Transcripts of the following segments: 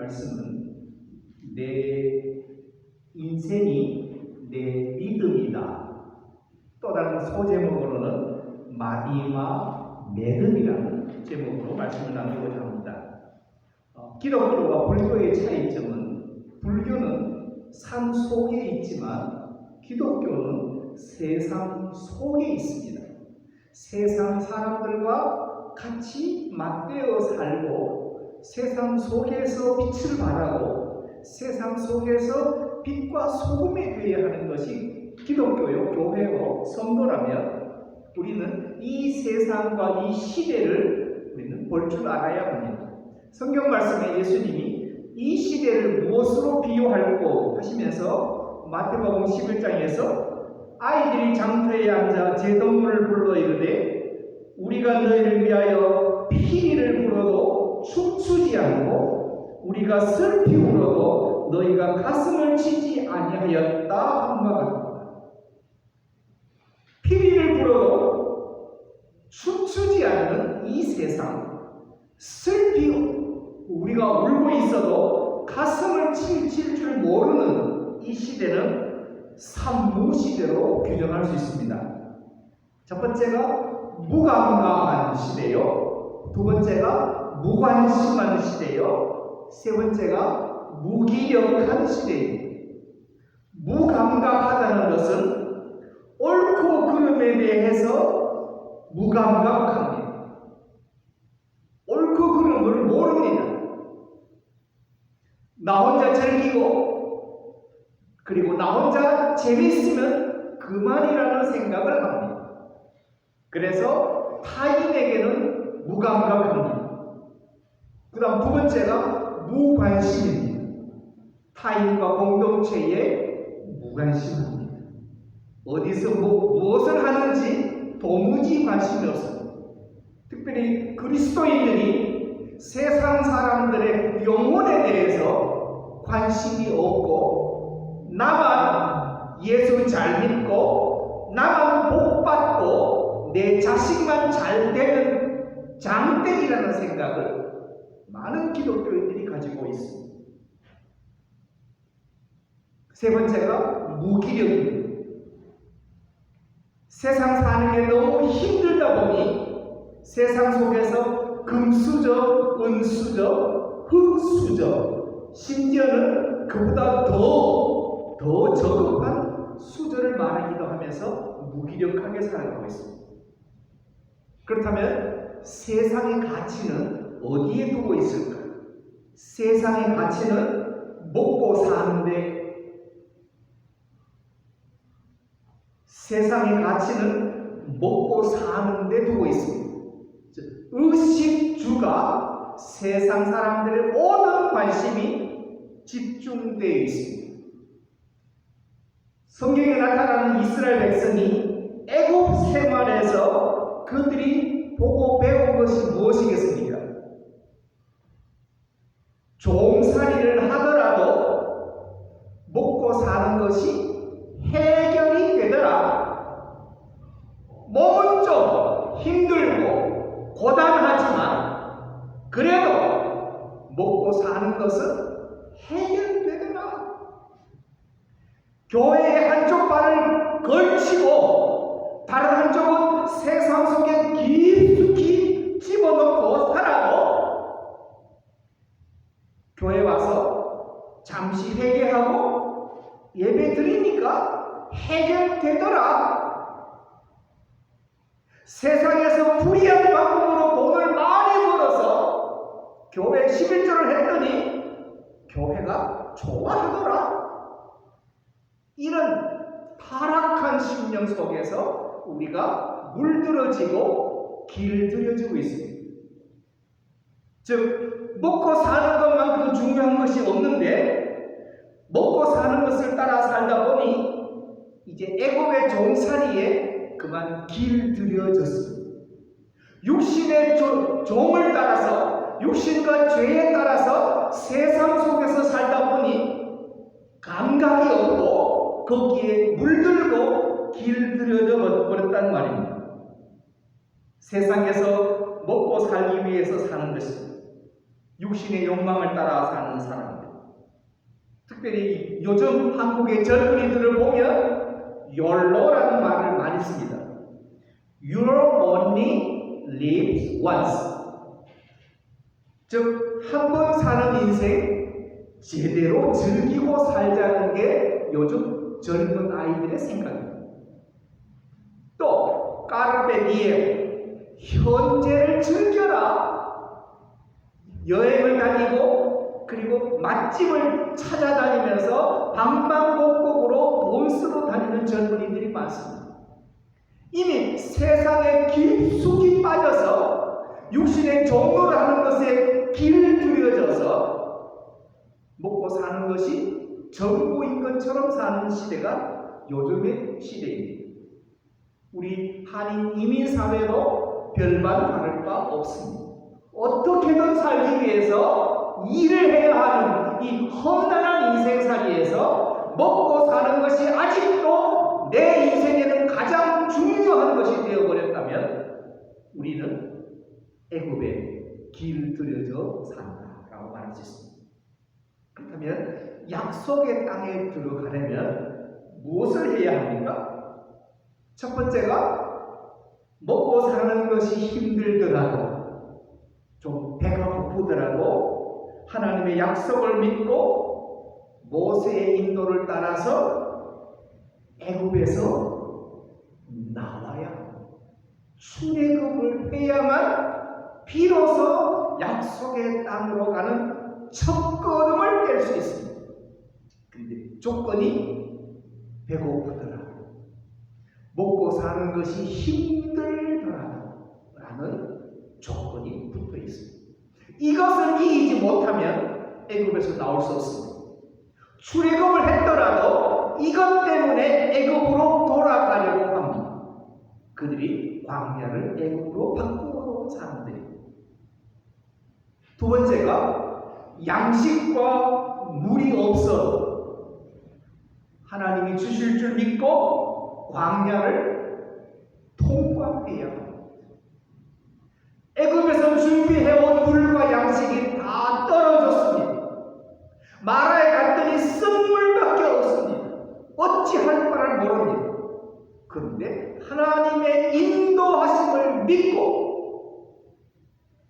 말씀은 내 인생이 내 믿음이다. 또 다른 소제목으로는 마디마 믿음이라는 제목으로 말씀을 나누고자 합니다. 기독교와 불교의 차이점은 불교는 삶 속에 있지만 기독교는 세상 속에 있습니다. 세상 사람들과 같이 맞대어 살고 세상 속에서 빛을 발하고 세상 속에서 빛과 소금이 되어야 하는 것이 기독교요, 교회요, 성도라면 우리는 이 세상과 이 시대를 우리는 볼 줄 알아야 합니다. 성경 말씀에 예수님이 이 시대를 무엇으로 비유할고 하시면서 마태복음 11장에서 아이들이 장터에 앉아 제동물을 불러 이르되 우리가 너희를 위하여 피리를 불어도 춤추지 않고 우리가 슬피 울어도 너희가 가슴을 치지 아니하였다 한 바 같다. 피리를 불어도 춤추지 않는 이 세상, 슬피 우리가 울고 있어도 가슴을 칠 줄 모르는 이 시대는 산무시대로 규정할 수 있습니다. 첫 번째가 무감각한 시대요. 두 번째가 무관심한 시대요. 세 번째가 무기력한 시대입니다. 무감각하다는 것은 옳고 그름에 대해서 무감각합니다. 옳고 그름을 모릅니다. 나 혼자 즐기고 그리고 나 혼자 재미있으면 그만이라는 생각을 합니다. 그래서 타인에게는 무감각합니다. 그 다음 두 번째가 무관심입니다. 타인과 공동체에 무관심합니다. 어디서 무엇을 하는지 도무지 관심이 없습니다. 특별히 그리스도인들이 세상 사람들의 영혼에 대해서 관심이 없고 나만 예수 잘 믿고 나만 복 받고 내 자식만 잘 되는 장땡이라는 생각을 많은 기독교인들이 가지고 있습니다. 세 번째가 무기력입니다. 세상 사는 게 너무 힘들다 보니 세상 속에서 금수저, 은수저, 흙수저, 심지어는 그보다 더 저급한 수저를 말하기도 하면서 무기력하게 살아가고 있습니다. 그렇다면 세상의 가치는 어디에 두고 있을까? 세상의 가치는 먹고 사는데 세상의 가치는 먹고 사는데 두고 있습니다. 의식주가 세상 사람들의 모든 관심이 집중되어 있습니다. 성경에 나타나는 이스라엘 백성이 애굽 생활에서 그들이 보고 배운 것이 무엇이겠습니까? 종살이를 하더라도 먹고 사는 것이 해결이 되더라. 몸은 좀 힘들고 고단하지만 그래도 먹고 사는 것은 해결되더라. 교회의 한쪽 발을 걸치고 다른 한쪽은 세상 속에 깊숙이 집어넣고 살아도 교회 와서 잠시 회개하고 예배 드리니까 해결되더라. 세상에서 불이한 방법으로 돈을 많이 벌어서 교회 11조를 했더니 교회가 좋아하더라. 이런 타락한 심령 속에서 우리가 물들어지고 길들여지고 있습니다. 즉 먹고 사는 것만큼 중요한 것이 없는데 먹고 사는 것을 따라 살다 보니 이제 애굽의 종살이에 그만 길들여졌습니다. 육신의 종을 따라서 육신과 죄에 따라서 세상 속에서 살다 보니 감각이 없고 거기에 물들고 길들여져 버렸다는 말입니다. 세상에서 먹고 살기 위해서 사는 것입니다. 육신의 욕망을 따라 사는 사람들. 특별히 요즘 한국의 젊은이들을 보면 YOLO라는 말을 많이 씁니다. You only live once. 즉, 한 번 사는 인생 제대로 즐기고 살자는 게 요즘 젊은 아이들의 생각입니다. 또 까르페 디엠, 현재를 즐겨라. 여행을 다니고 그리고 맛집을 찾아다니면서 방방곡곡으로 돈 쓰러 다니는 젊은이들이 많습니다. 이미 세상에 깊숙이 빠져서 육신의 종로를 하는 것에 길들여져서 먹고 사는 것이 전부인 것처럼 사는 시대가 요즘의 시대입니다. 우리 한인 이민사회도 별반 다를 바 없습니다. 어떻게든 살기 위해서 일을 해야 하는 이 험난한 인생살이에서 먹고 사는 것이 아직도 내 인생에는 가장 중요한 것이 되어버렸다면 우리는 애굽에 길들여져 산다라고 말할 수 있습니다. 그렇다면 약속의 땅에 들어가려면 무엇을 해야 합니까? 첫 번째가 먹고 사는 것이 힘들더라도 좀 배가 고프더라도 하나님의 약속을 믿고 모세의 인도를 따라서 애굽에서 나와야 출애굽을 해야만 비로소 약속의 땅으로 가는 첫걸음을 뗄 수 있습니다. 그런데 조건이 배고프더라도 먹고 사는 것이 힘들더라도 라는 조건이 붙어 있습니다. 이것을 이기지 못하면 애굽에서 나올 수 없습니다. 출애굽을 했더라도 이것 때문에 애굽으로 돌아가려고 합니다. 그들이 광야를 애굽으로 바꾸어 사는데, 두 번째가 양식과 물이 없어 하나님이 주실 줄 믿고 광야를 통과해야 합니다. 애굽에서 준비해온 물과 양식이 다 떨어졌습니다. 마라에 갔더니 쓴물밖에 없습니다. 어찌할 바를 모릅니다. 그런데 하나님의 인도하심을 믿고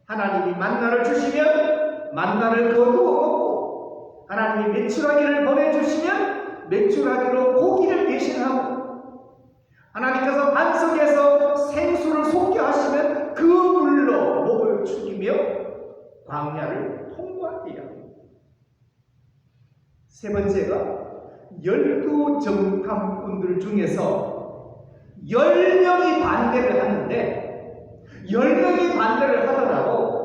하나님이 만나를 주시면 만나를 거두어 먹고, 하나님이 메추라기를 보내주시면 메추라기로 고기를 대신하고, 하나님께서 반석에서 생수를 솟게 하시면 그 물로 목을 축이며 광야를 통과해야 합니다. 세 번째가 12 정탐꾼들 중에서 10명이 반대를 하는데, 10명이 반대를 하더라도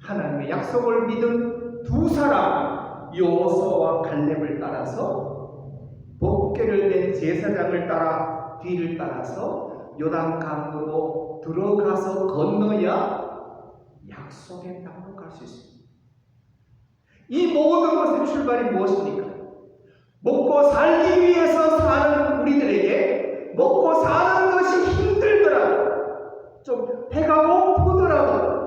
하나님의 약속을 믿은 두 사람 여호수아와 갈렙을 따라서 법궤를 낸 제사장을 따라 뒤를 따라서 요단강으로 들어가서 건너야 약속의 땅으로 갈 수 있습니다. 이 모든 것의 출발이 무엇입니까? 먹고 살기 위해서 사는 우리들에게 먹고 사는 것이 힘들더라도, 좀 배가 고프더라도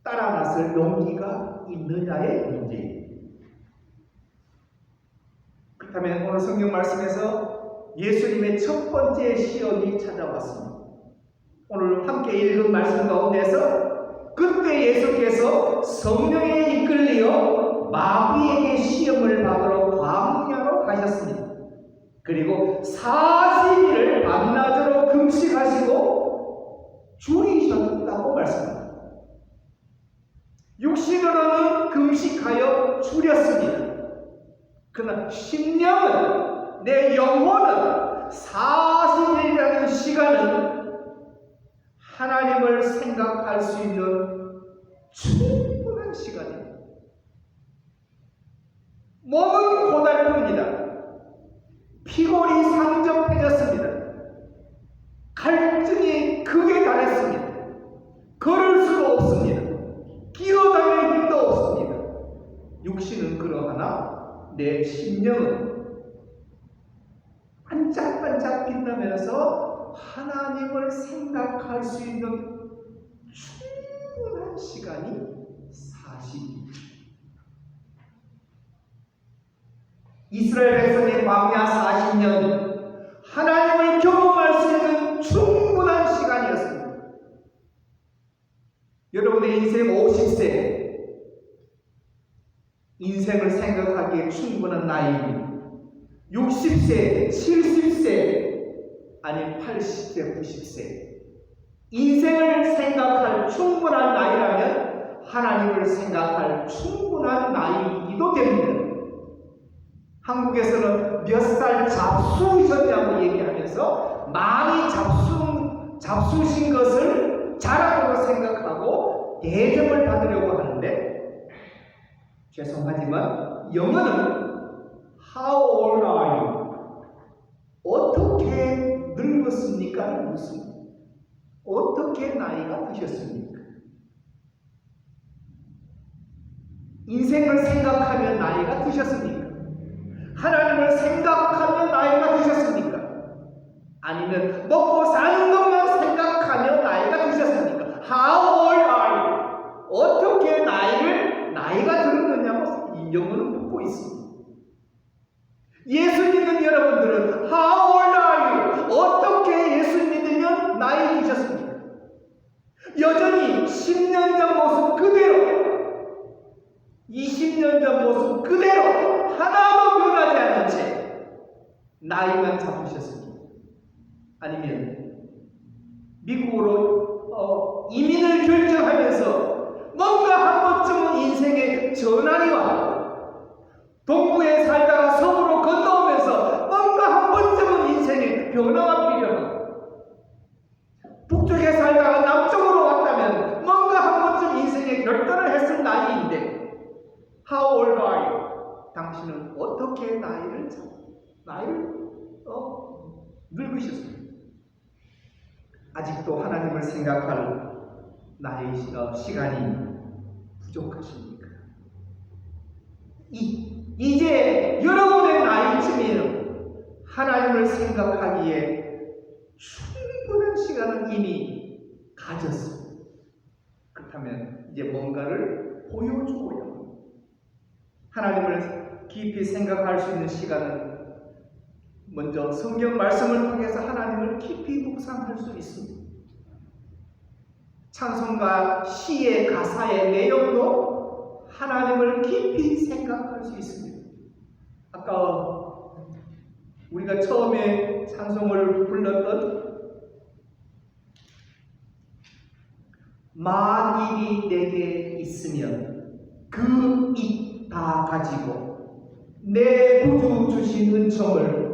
따라 나설 용기가 있느냐의 문제입니다. 그렇다면 오늘 성경 말씀에서 예수님의 첫 번째 시험이 찾아왔습니다. 오늘 함께 읽은 말씀 가운데서 그때 예수께서 성령에 이끌려 마귀에게 시험을 받으러 광야로 가셨습니다. 그리고 40일을 밤낮으로 금식하시고 줄이셨다고 말씀합니다. 육신으로는 금식하여 줄였습니다. 그러나 심령은, 내 영혼은 40일이라는 시간은 하나님을 생각할 수 있는 충분한 시간입니다. 몸은 고달픕니다. 피골이 상접해졌습니다. 갈증이 극에 달했습니다. 걸을 수도 없습니다. 기어다닐 힘도 없습니다. 육신은 그러하나 내 심령은 반짝반짝 빛나면서 하나님을 생각할 수 있는 충분한 시간이 40. 이스라엘 백성의 광야 40년 하나님을 경험할 수 있는 충분한 시간이었습니다. 여러분의 인생 50세 인생을 생각하기에 충분한 나이입니다. 60세, 70세, 아니 80세, 90세 인생을 생각할 충분한 나이라면 하나님을 생각할 충분한 나이이기도 됩니다. 한국에서는 몇 살 잡수셨냐고 얘기하면서 많이 잡수신 것을 자랑으로 생각하고 대접을 받으려고 하는데, 죄송하지만 영어는 How old are you? 어떻게 늙었습니까? 묻습니다. 어떻게 나이가 드셨습니까? 인생을 생각하면 나이가 드셨습니까? 하나님을 생각하며 나이가 드셨습니까? 아니면 먹고 사는 것만 생각하며 나이가 드셨습니까? How old are you? 어떻게 나이가 들었느냐고 이 영어는 묻고 있습니다. 예수 믿는 여러분들은 How old are you? 어떻게 예수 믿으면 나이 드셨습니까? 여전히 10년 전 모습 그대로, 20년 전 모습 그대로 하나도 변하지 않은 채 나이만 잡으셨습니다. 아니면 미국으로 이민을 결정하면서 뭔가 한 번쯤은 인생의 전환이 와요. 동부에 살다가 서부로 건너오면서 뭔가 한 번쯤은 인생의 변화가 필요하고, 북쪽에 살다가 남쪽으로 왔다면 뭔가 한 번쯤 인생의 결단을 했을 나이인데, How old are you? 당신은 어떻게 나이를 늙으셨습니까? 아직도 하나님을 생각할 나의 시간이 부족하십니까? 이제 여러분의 나이쯤이면 하나님을 생각하기에 충분한 시간은 이미 가졌습니다. 그렇다면 이제 뭔가를 보여주고요. 하나님을 깊이 생각할 수 있는 시간은 먼저 성경 말씀을 통해서 하나님을 깊이 묵상할 수 있습니다. 찬송가, 시의 가사의 내용도 하나님을 깊이 생각할 수 있습니다. 아까 우리가 처음에 찬송을 불렀던 만일이 내게 있으면 그 입 다 가지고 내 구주 주신 은총을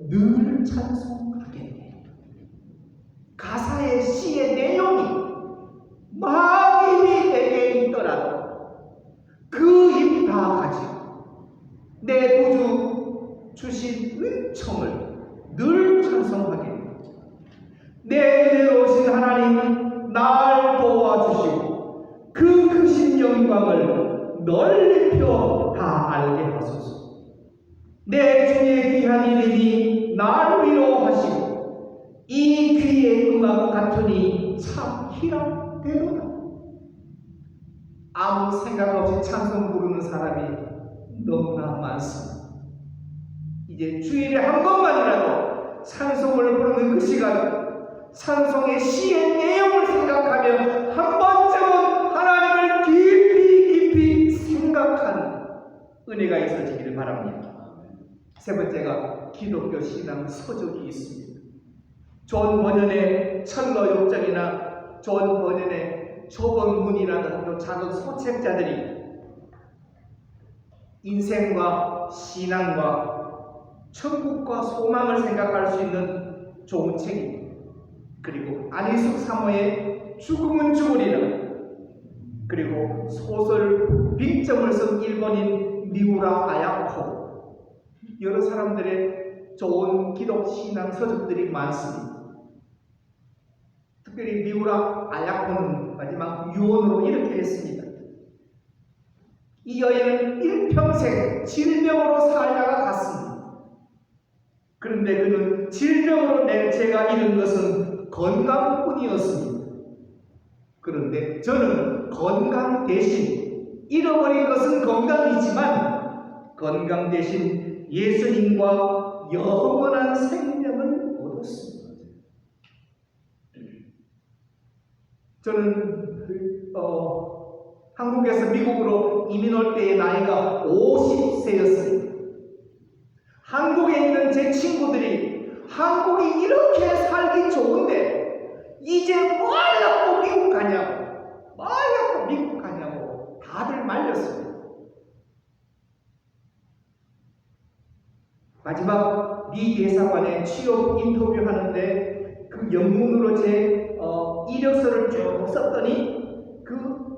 늘 찬송하겠네. 가사의 시의 내용이 만일이 내게 있더라도 그 입 다 가지고 내 구주 주신 은총을 늘 찬송하겠네. 내 은혜로 오신 하나님 날 도와주시고 그 크신 영광을 넓혀 다 알게 하소서. 내 주의 귀한 이름이 날 위로하시고 이 귀의 음악 같으니 참 희락되도다. 아무 생각 없이 찬송 부르는 사람이 너무나 많습니다. 이제 주일에 한 번만이라도 찬송을 부르는 그 시간, 찬송의 시의 내용을 생각하며 한 번쯤은 하나님을 깊이 생각하는 은혜가 있어지기를 바랍니다. 세 번째가 기독교 신앙 서적이 있습니다. 존 번연의 철로 욕정이나 존 번연의 조본문이라는 작은 소책자들이 인생과 신앙과 천국과 소망을 생각할 수 있는 좋은 책입니다. 그리고 안희숙 사모의 죽음은 죽으리라, 그리고 소설 빅점을 쓴 일본인 미우라 아야코, 여러 사람들의 좋은 기독 신앙 서적들이 많습니다. 특별히 미우라 아야코는 마지막 유언으로 이렇게 했습니다. 이 여인은 일평생 질병으로 살다가 갔습니다. 그런데 그는 질병으로 제가 잃은 것은 건강뿐이었습니다. 그런데 저는 건강 대신 잃어버린 것은 건강이지만 건강 대신 예수님과 영원한 생명을 얻었습니다. 저는 한국에서 미국으로 이민 올 때의 나이가 50세였습니다. 한국에 있는 제 친구들이 한국이 이렇게 살기 좋은데 이제 뭐 하려고 미국 가냐고, 뭐 하려고 미국 가냐고 다들 말렸습니다. 마지막 미 대사관에 취업 인터뷰하는데 그 영문으로 제 이력서를 쭉 썼더니 그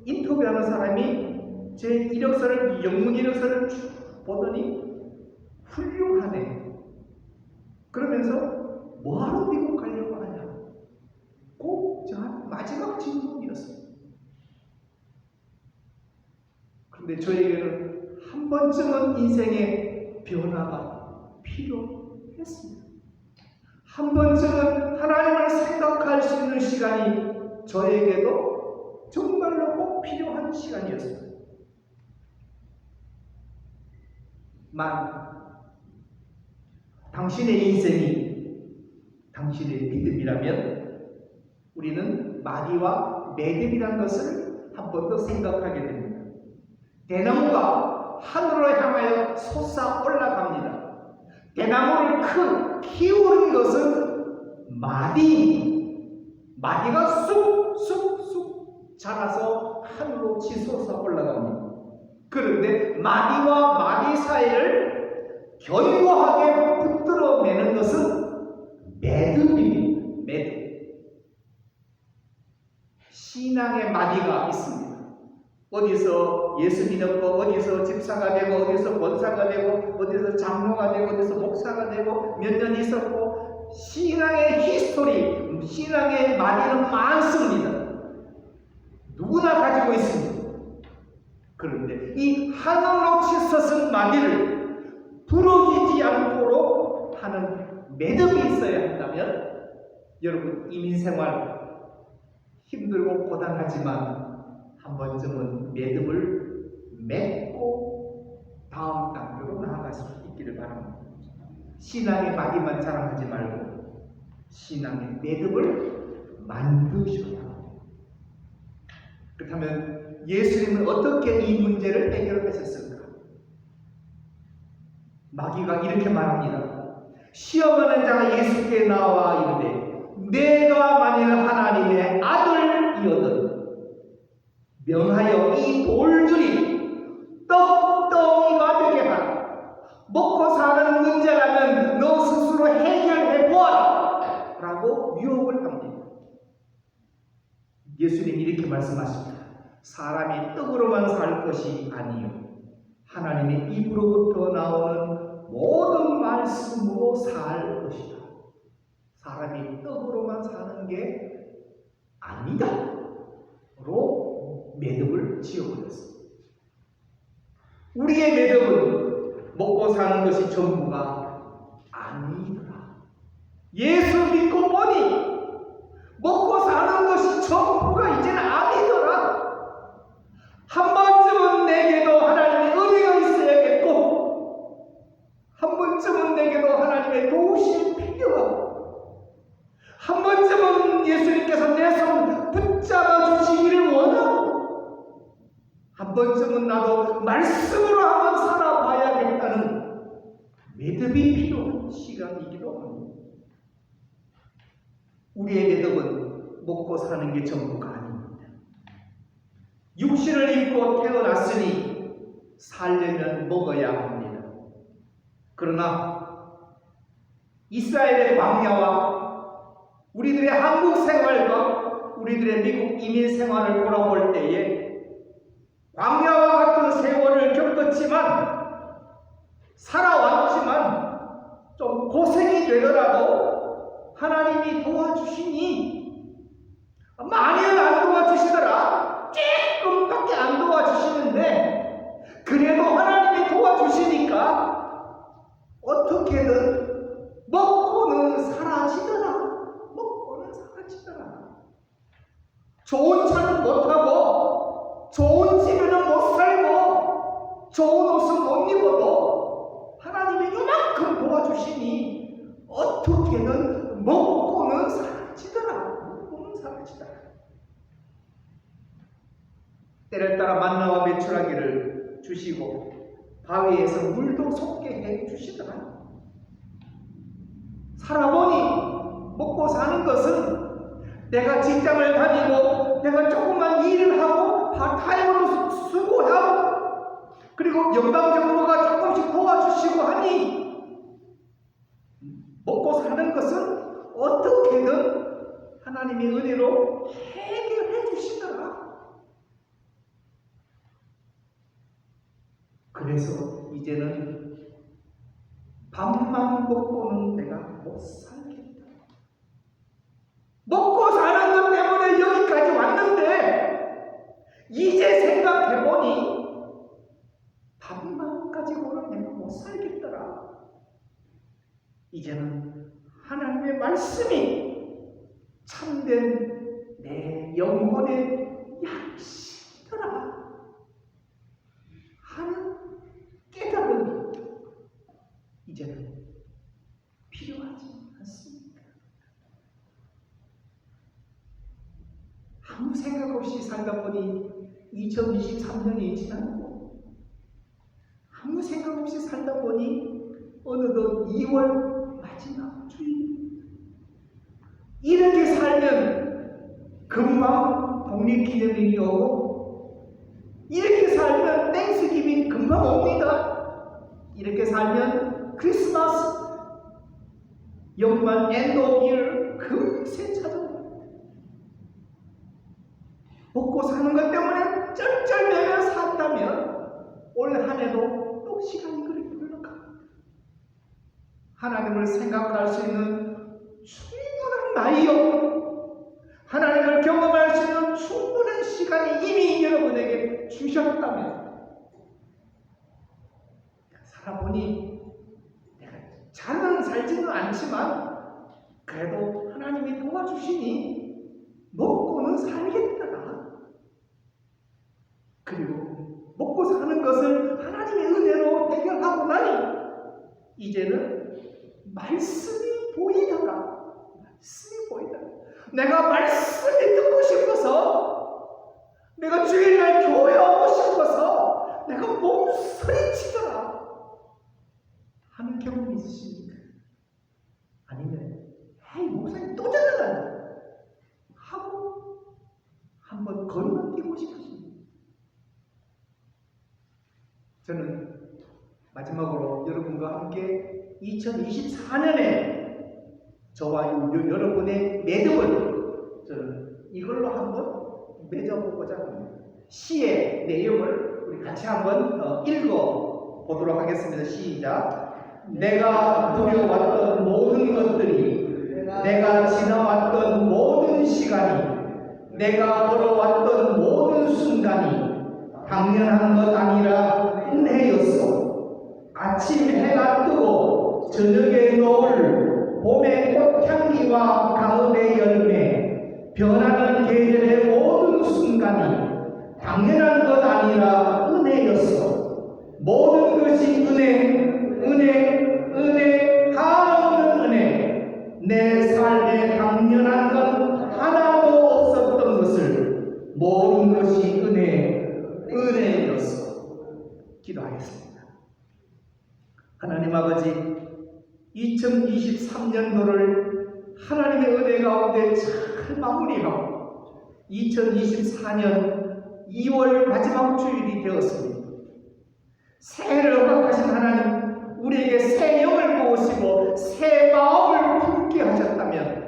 인터뷰하는 사람이 제 이력서를, 영문 이력서를 쭉 보더니 훌륭하네. 그러면서 뭐하러 미국 가려고 하냐. 꼭 저한 마지막 질문이었습니다. 그런데 저에게는 한 번쯤은 인생의 변화가 필요했습니다. 한 번쯤은 하나님을 생각할 수 있는 시간이 저에게도 정말로 꼭 필요한 시간이었습니다. 당신의 인생이 당신의 믿음이라면 우리는 마귀와 매듭이라는 것을 한 번 더 생각하게 됩니다. 대나무가 하늘로 향하여 솟아 올라갑니다. 대나무를 키우는 것은 마귀가 쑥쑥쑥 자라서 하늘로 치솟아 올라갑니다. 그런데 마귀와 마귀 사이를 견고하게 붙들어 매는 것은 매듭입니다. 매듭. 신앙의 마귀가 있습니다. 어디서 예수 믿었고, 어디서 집사가 되고, 어디서 권사가 되고, 어디서 장로가 되고, 어디서 목사가 되고, 몇 년 있었고, 신앙의 히스토리, 신앙의 마귀는 많습니다. 누구나 가지고 있습니다. 그런데 이 하늘로 치솟은 마귀를 부러지지 않도록 하는 매듭이 있어야 한다면, 여러분 이민생활 힘들고 고단하지만 한 번쯤은 매듭을 맺고 다음 단계로 나아갈 수 있기를 바랍니다. 신앙의 마귀만 자랑하지 말고 신앙의 매듭을 만드셔야 합니다. 그렇다면 예수님은 어떻게 이 문제를 해결하셨을까? 마귀가 이렇게 말합니다. 시험하는 자가 예수께 나와 이르되 내가 만일 하나님의 아들이거든 명하여 이 돌들이 떡덩이가 되게 하라. 먹고 사는 문제라면 너 스스로 해결해 보아라 라고 유혹을 합니다. 예수님이 이렇게 말씀하십니다. 사람이 떡으로만 살 것이 아니요 하나님의 입으로부터 나오는 모든 말씀으로 살 것이다. 사람이 떡으로만 사는 게 아니다 로 매듭을 지어버렸습니다. 우리의 매듭은 먹고 사는 것이 전부가 아니더라. 예수 믿고 보니 먹고 사는 것이 전부가 이제는 아니더라. 한 번쯤은 내게도 하나님의 은혜가 있어야겠고 한 번쯤은 내게도 하나님의 도우심이 필요하고 한 번쯤은 예수님께서 내 손 붙잡아 주시기를 원하고 한 번쯤은 나도 말씀으로 한번 살아봐야겠다는 매듭이 필요한 시간이기도 합니다. 우리의 매듭은 먹고 사는 게 전부가 아닙니다. 육신을 입고 태어났으니 살려면 먹어야 합니다. 그러나 이스라엘의 광야와 우리들의 한국 생활과 우리들의 미국 이민 생활을 돌아볼 때에 광야와 같은 세월을 겪었지만 살아왔지만 좀 고생이 되더라도 하나님이 도와주시니 많이는 안 도와주시더라. 조금밖에 안 도와주시는데 그래도 하나님이 도와주시니까 어떻게든 먹고는 사라지더라. 좋은 차는 못하고 좋은 때를 따라 만나와 메추라기를 주시고 바위에서 물도 솟게 해 주시더라. 살아보니 먹고 사는 것은 내가 직장을 다니고 내가 조금만 일을 하고 파타임으로 수고하고 그리고 연방정부가 조금씩 도와주시고 하니 먹고 사는 것은 어떻게든 하나님의 은혜로 해결해 주시더라. 그래서 이제는 밥만 먹고는 내가 못 살겠다. 먹고 사는 것 때문에 여기까지 왔는데 이제 생각해보니 밥만 가지고는 내가 못 살겠더라. 이제는 하나님의 말씀이 참된 내 영혼의 약식이더라 하는 깨달음이 이제는 필요하지 않습니까? 아무 생각 없이 살다 보니 2023년이 지났고 아무 생각 없이 살다 보니 어느덧 2월 마지막 주일 이렇게 살면 금방 독립기념일이 오고 이렇게 살면 땡스기빙 금방 옵니다. 이렇게 살면 크리스마스 연말 엔드 오브 이어 금세 찾아옵니다. 먹고 사는 것 때문에 쩔쩔매며 산다면 올 한 해도 또 시간이 그렇게 흘러갑니다. 하나님을 생각할 수 있는 충분한 나이요 하나님을 경험할 수 있는 충분한 시간이 이미 여러분에게 주셨다면 살아보니 내가 잘은 살지는 않지만 그래도 하나님이 도와주시니 먹고는 살겠더라. 그리고 먹고 사는 것을 하나님의 은혜로 해결하고 나니 이제는 말씀이 보이더라. 말씀이 보이더라. 내가 말씀이 듣고 싶어서 내가 주일날 교회 오고 싶어서 내가 몸서리치더라 하는 경험이 있으십니까? 아니면 에이 목사님 또 전화가네 하고 한번 건너뛰고 싶으십니까? 저는 마지막으로 여러분과 함께 2024년에 저와 여러분의 매듭을 저는 이걸로 한번 맺어보고자 합니다. 시의 내용을 우리 같이 한번 읽어보도록 하겠습니다. 시작. 내가 누려왔던 모든 것들이 내가 지나왔던 모든 시간이 내가 걸어왔던 모든 순간이 당연한 것 아니라 은혜였어. 아침 해가 뜨고 저녁에 노을, 봄의 꽃향기와 가을의 열매, 변하는 계절의 모든 순간이 당연한 것 아니라 은혜였어. 모든 것이 은혜, 다 없는 은혜. 내 삶에 당연한 건 하나도 없었던 것을 모든 것이 은혜였어. 기도하겠습니다. 하나님 아버지, 2023년도를 하나님의 은혜 가운데 잘 마무리하고 2024년 2월 마지막 주일이 되었습니다. 새해를 허락하신 하나님, 우리에게 새 영을 부으시고 새 마음을 품게 하셨다면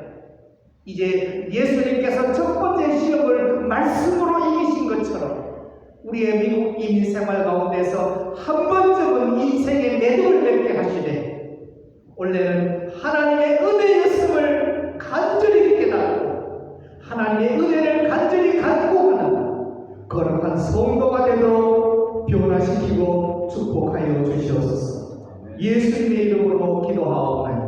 이제 예수님께서 첫 번째 시험을 말씀으로 이기신 것처럼 우리의 미국 이민 생활 가운데서 한 번쯤은 인생의 매듭을 맺게 하시되 원래는 하나님의 은혜였음을 간절히 깨닫고 하나님의 은혜를 간절히 갖고 하는 거룩한 성도가 되도록 변화시키고 축복하여 주시옵소서. 예수님의 이름으로 기도하옵나이다.